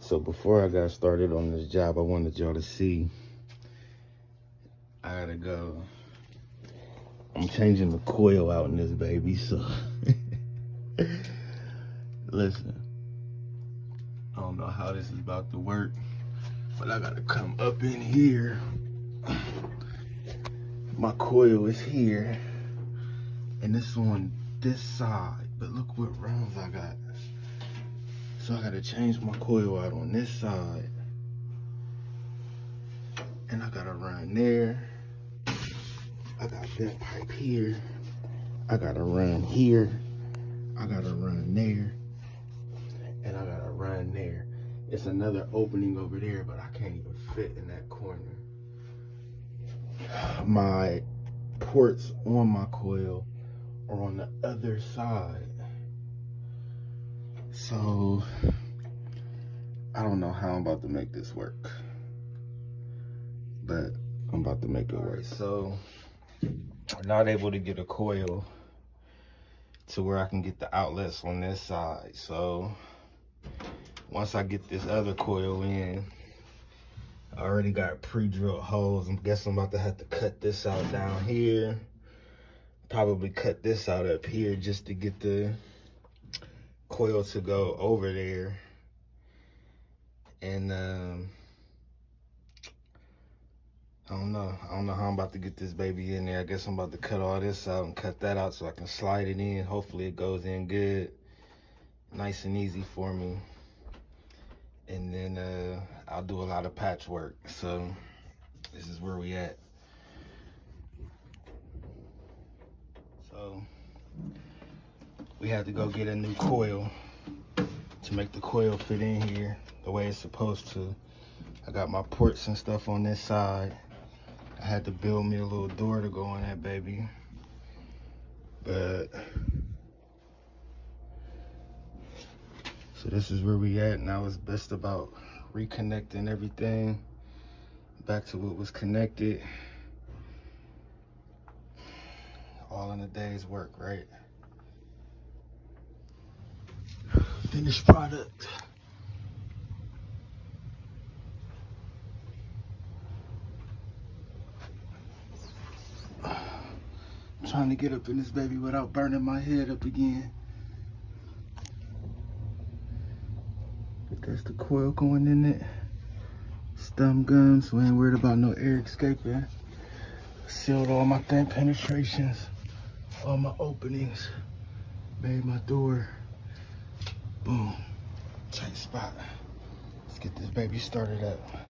So before I got started on this job, I wanted y'all to see, I gotta go. I'm changing the coil out in this baby, so listen, I don't know how this is about to work, but I gotta come up in here. My coil is here, and it's on this side, but look what rounds I got. So I gotta change my coil out on this side, and I gotta run there. I got that pipe here. I gotta run here. I gotta run there, and I gotta run there. It's another opening over there, but I can't even fit in that corner. My ports on my coil are on the other side. So I don't know how I'm about to make this work, but I'm about to make it work. So I'm not able to get a coil to where I can get the outlets on this side. So once I get this other coil in, I already got pre-drilled holes. I guess I'm about to have to cut this out down here. Probably cut this out up here just to get the coil to go over there. And I don't know how I'm about to get this baby in there. I guess I'm about to cut all this out and cut that out so I can slide it in. Hopefully it goes in good, nice and easy for me. And then I'll do a lot of patchwork. So this is where we at. So we had to go get a new coil to make the coil fit in here the way it's supposed to. I got my ports and stuff on this side. I had to build me a little door to go in that baby. But so this is where we at. Now it's best about reconnecting everything back to what was connected. All in a day's work, right? Finished product. I'm trying to get up in this baby without burning my head up again. But that's the coil going in it. Stum gun, so I ain't worried about no air escaping. Sealed all my thin penetrations, all my openings. Made my door. Boom. Tight spot. Let's get this baby started up.